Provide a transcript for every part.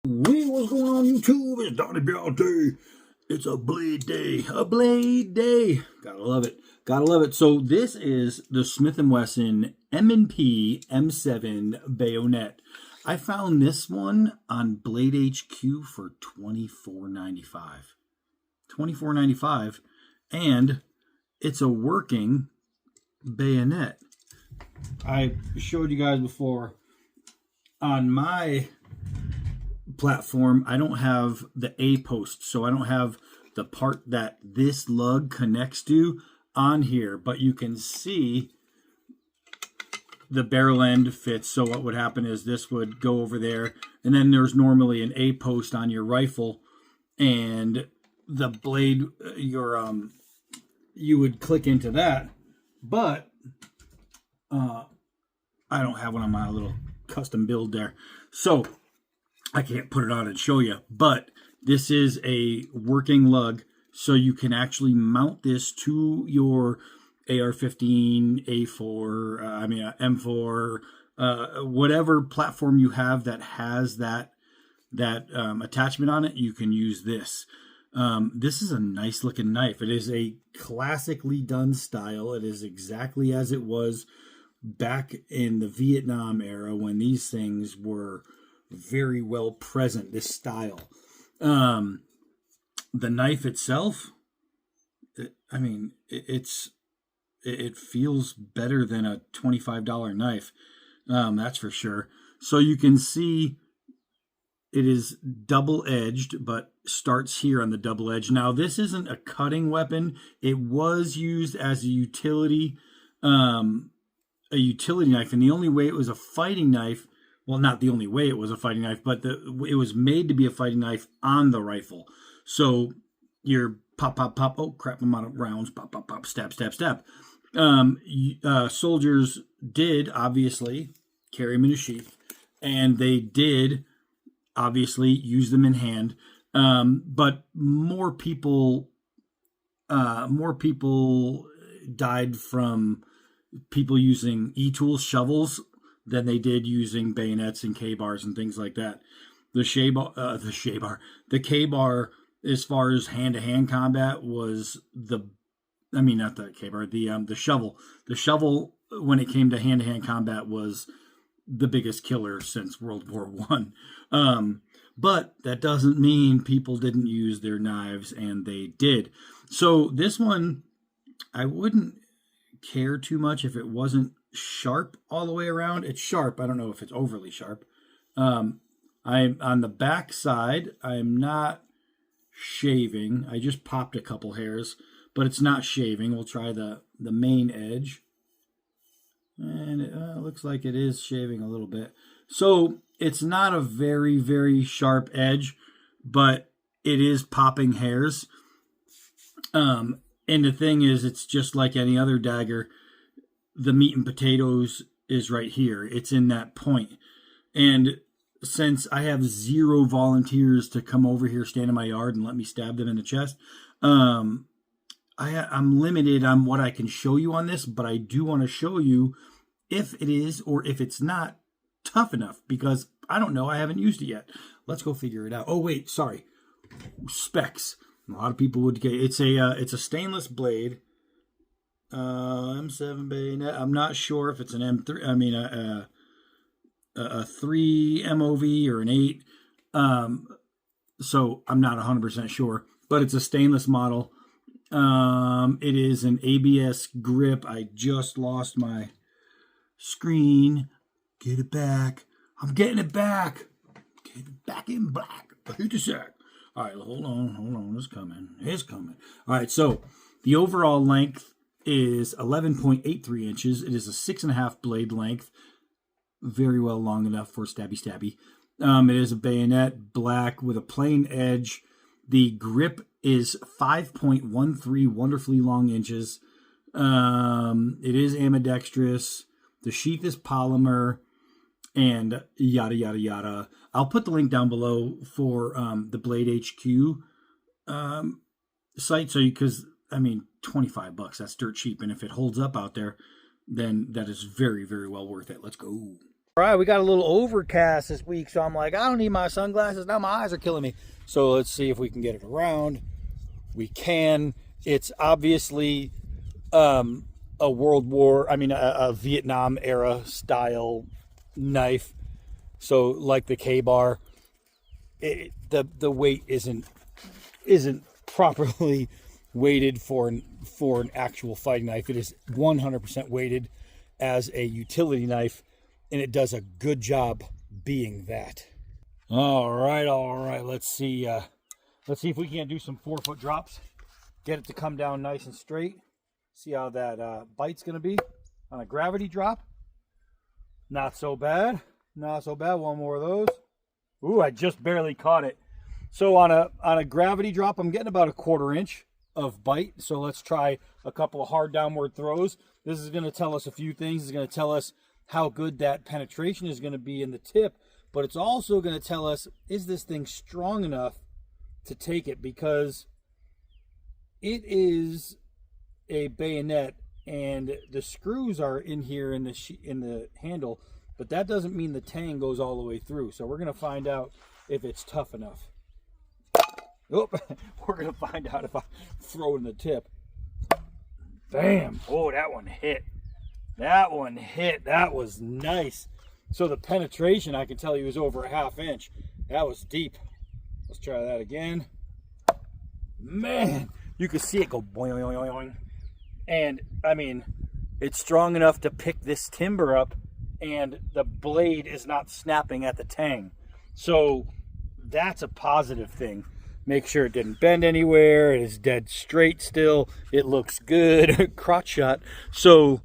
Hey, what's going on YouTube? It's Donnie Bayonet. It's a blade day. A blade day. Gotta love it. Gotta love it. So this is the Smith & Wesson M&P M7 Bayonet. I found this one on Blade HQ for $24.95. $24.95. And it's a working bayonet. I showed you guys before on my platform, I don't have the A post, so I don't have the part that this lug connects to on here, but you can see the barrel end fits. So what would happen is this would go over there, and then there's normally an A post on your rifle, and the blade, you would click into that, but I don't have one on my little custom build there, so I can't put it on and show you, but this is a working lug, so you can actually mount this to your AR-15, A4, M4, whatever platform you have that has that attachment on it. You can use this. This is a nice looking knife. It is a classically done style. It is exactly as it was back in the Vietnam era when these things were very well present, this style. The knife itself, it feels better than a $25 knife. That's for sure. So you can see it is double-edged, but starts here on the double edge. Now, this isn't a cutting weapon. It was used as a utility knife, and the only way it was a fighting knife, well, not the only way it was a fighting knife, but it was made to be a fighting knife on the rifle. So you're pop, pop, pop. Oh, crap, I'm out of rounds. Pop, pop, pop, stab, stab, stab. Soldiers did, obviously, carry them in a sheath, and they did, obviously, use them in hand. But more people died from people using e-tools, shovels, than they did using bayonets and K-bars and things like that. The K-bar, as far as hand-to-hand combat, was not the K-bar, the shovel. The shovel, when it came to hand-to-hand combat, was the biggest killer since World War One. But that doesn't mean people didn't use their knives, and they did. So this one, I wouldn't care too much if it wasn't sharp all the way around. It's sharp. I don't know if it's overly sharp. I'm on the back side. I'm not shaving. I just popped a couple hairs, but it's not shaving. We'll try the main edge, and it looks like it is shaving a little bit. So it's not a very, very sharp edge, but it is popping hairs. And the thing is, it's just like any other dagger. The meat and potatoes is right here. It's in that point. And since I have 0 volunteers to come over here, stand in my yard, and let me stab them in the chest, I'm limited on what I can show you on this, but I do want to show you if it is or if it's not tough enough, because I don't know. I haven't used it yet. Let's go figure it out. Oh, wait, sorry. Specs. A lot of people would get it's a stainless blade. M7 bayonet. I'm not sure if it's an M3. A 3 MOV or an 8. So I'm not 100% sure, but it's a stainless model. It is an ABS grip. I just lost my screen. Get it back. I'm getting it back. Get it back in black. Hit the sack. All right, hold on. It's coming. All right, so the overall length is 11.83 inches. It is a 6.5 blade length. Very well long enough for stabby. It is a bayonet, black with a plain edge. The grip is 5.13 wonderfully long inches. It is ambidextrous. The sheath is polymer, and yada, yada, yada. I'll put the link down below for the Blade HQ site, because $25, that's dirt cheap, and if it holds up out there, then that is very, very well worth it. Let's go. All right, we got a little overcast this week, so I'm like, I don't need my sunglasses. Now my eyes are killing me. So let's see if we can get it around. We can. It's obviously a Vietnam era style knife. So like the K-bar, the weight isn't properly weighted for an actual fighting knife. It is 100% weighted as a utility knife, and it does a good job being that. All right. Let's see if we can't do some 4-foot drops. Get it to come down nice and straight. See how that bite's gonna be on a gravity drop. Not so bad. One more of those. Ooh, I just barely caught it. So on a gravity drop, I'm getting about a 1/4 inch of bite. So let's try a couple of hard downward throws. This is going to tell us a few things. It's going to tell us how good that penetration is going to be in the tip, but it's also going to tell us, is this thing strong enough to take it? Because it is a bayonet and the screws are in here in the handle, but that doesn't mean the tang goes all the way through. So we're going to find out if it's tough enough. Oh, we're going to find out if I throw in the tip. Bam. Oh, that one hit. That was nice. So the penetration, I can tell you, is over a 1/2 inch. That was deep. Let's try that again. Man, you can see it go boing, boing, boing, boing. And, I mean, it's strong enough to pick this timber up, and the blade is not snapping at the tang. So that's a positive thing. Make sure it didn't bend anywhere. It is dead straight still. It looks good. Crotch shot. So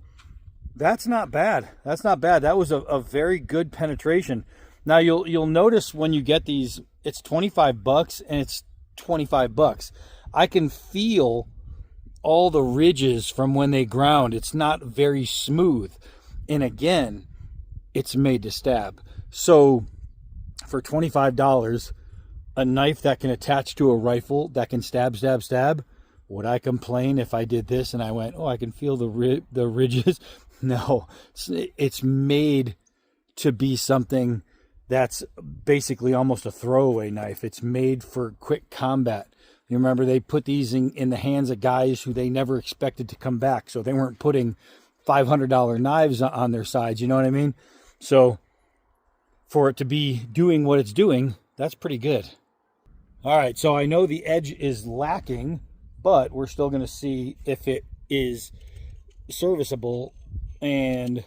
that's not bad. That was a very good penetration. Now you'll notice when you get these, it's $25 and it's $25. I can feel all the ridges from when they ground. It's not very smooth. And again, it's made to stab. So for $25, a knife that can attach to a rifle that can stab, would I complain if I did this and I went, oh, I can feel the ridges? No, it's made to be something that's basically almost a throwaway knife. It's made for quick combat. You remember they put these in the hands of guys who they never expected to come back. So they weren't putting $500 knives on their sides. You know what I mean? So for it to be doing what it's doing, that's pretty good. All right, so I know the edge is lacking, but we're still going to see if it is serviceable, and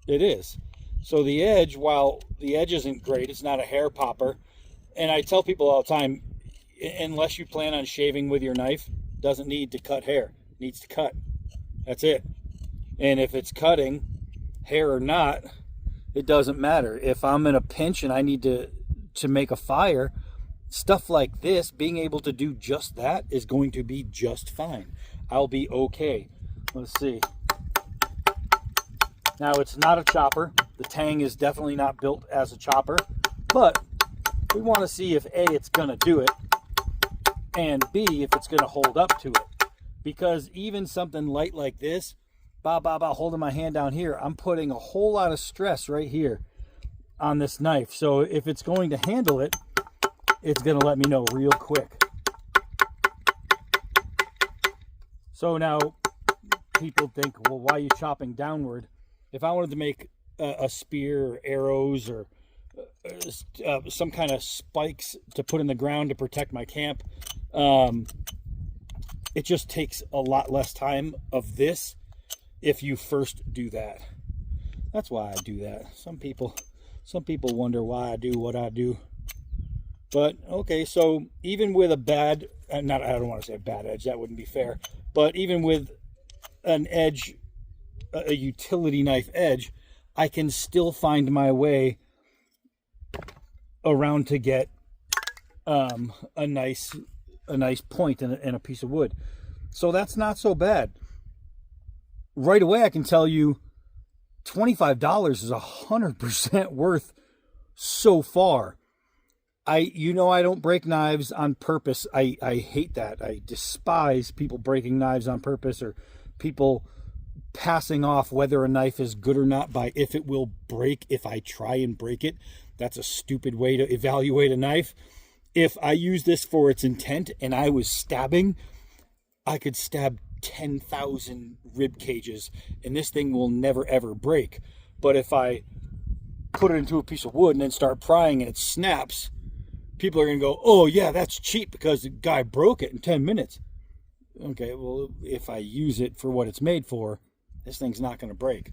it is. So the edge, while the edge isn't great, it's not a hair popper, and I tell people all the time, unless you plan on shaving with your knife, doesn't need to cut hair. It needs to cut. That's it. And if it's cutting, hair or not, it doesn't matter. If I'm in a pinch and I need to make a fire, stuff like this, being able to do just that is going to be just fine. I'll be okay. Let's see. Now, it's not a chopper. The tang is definitely not built as a chopper, but we want to see if A, it's going to do it, and B, if it's going to hold up to it. Because even something light like this, holding my hand down here, I'm putting a whole lot of stress right here on this knife. So if it's going to handle it, it's going to let me know real quick. So now people think, well, why are you chopping downward? If I wanted to make a spear or arrows or some kind of spikes to put in the ground to protect my camp, it just takes a lot less time of this if you first do that. That's why I do that. Some people wonder why I do what I do. But okay, so even with a bad, I don't want to say a bad edge, that wouldn't be fair, but even with an edge, a utility knife edge, I can still find my way around to get a nice point in a piece of wood. So that's not so bad. Right away, I can tell you $25 is 100% worth so far. I don't break knives on purpose. I hate that. I despise people breaking knives on purpose, or people passing off whether a knife is good or not by if it will break if I try and break it. That's a stupid way to evaluate a knife. If I use this for its intent and I was stabbing, I could stab 10,000 rib cages and this thing will never ever break. But if I put it into a piece of wood and then start prying and it snaps, people are going to go, oh yeah, that's cheap because the guy broke it in 10 minutes. Okay, well, if I use it for what it's made for, this thing's not going to break.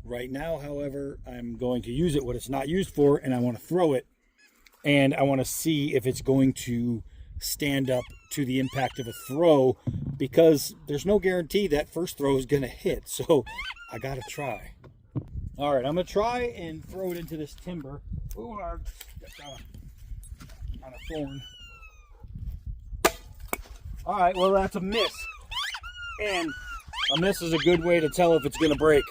Right now, however, I'm going to use it what it's not used for, and I want to throw it, and I want to see if it's going to stand up to the impact of a throw, because there's no guarantee that first throw is going to hit, so I got to try. All right, I'm going to try and throw it into this timber. Ooh, I stepped on a thorn. All right, well, that's a miss, and a miss is a good way to tell if it's going to break.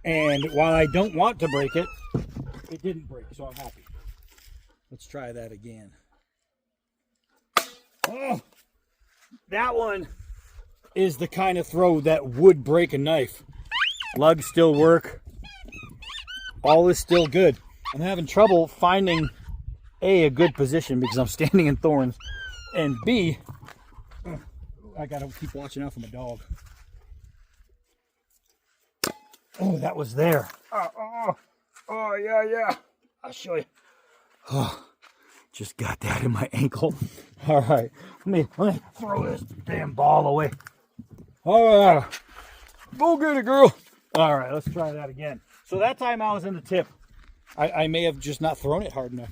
And while I don't want to break it, it didn't break, so I'm happy. Let's try that again. Oh, that one is the kind of throw that would break a knife. Lugs still work. All is still good. I'm having trouble finding A, good position because I'm standing in thorns, and B, I gotta keep watching out for my dog. Oh, that was there. Oh, yeah. I'll show you. Oh, just got that in my ankle. All right, let me throw this damn ball away. All right, go get it, girl. All right, let's try that again. So that time I was in the tip. I may have just not thrown it hard enough.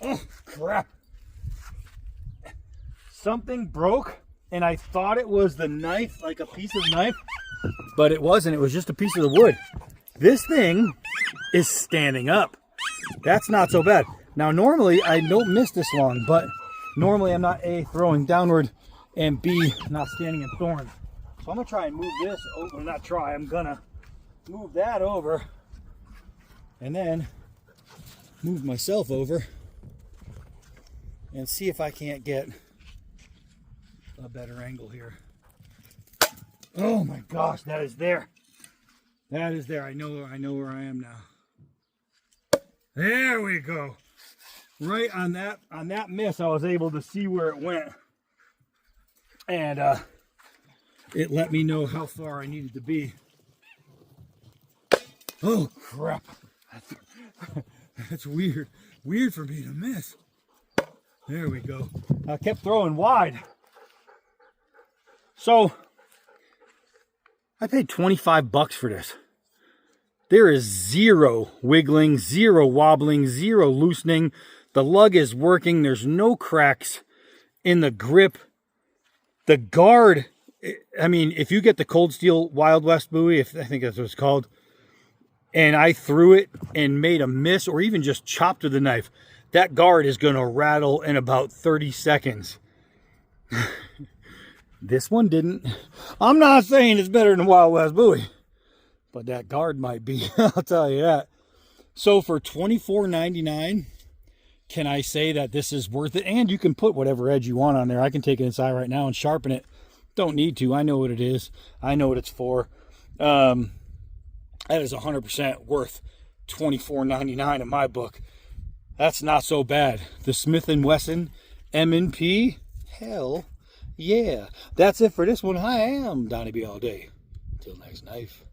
Oh, crap. Something broke. And I thought it was the knife, like a piece of knife, but it wasn't. It was just a piece of the wood. This thing is standing up. That's not so bad. Now, normally I don't miss this long, but normally I'm not A, throwing downward, and B, not standing in thorns. So I'm gonna try and move this over. Not try, I'm gonna move that over, and then move myself over, and see if I can't get a better angle here. Oh my gosh, that is there. That is there. I know where I am now. There we go. Right on that miss, I was able to see where it went. And it let me know how far I needed to be. Oh crap. That's weird. Weird for me to miss. There we go. I kept throwing wide. So, I paid $25 for this. There is zero wiggling, zero wobbling, zero loosening. The lug is working. There's no cracks in the grip. The guard, I mean, if you get the Cold Steel Wild West buoy, I think that's what it's called, and I threw it and made a miss or even just chopped with the knife, that guard is going to rattle in about 30 seconds. This one didn't. I'm not saying it's better than Wild West buoy, but that guard might be. I'll tell you that. So for $24.99, can I say that this is worth it? And you can put whatever edge you want on there. I can take it inside right now and sharpen it. Don't need to. I know what it is. I know what it's for. That is 100% worth $24.99 in my book. That's not so bad. The Smith & Wesson M&P, hell yeah. That's it for this one. I am Donnie B all day. Until next knife.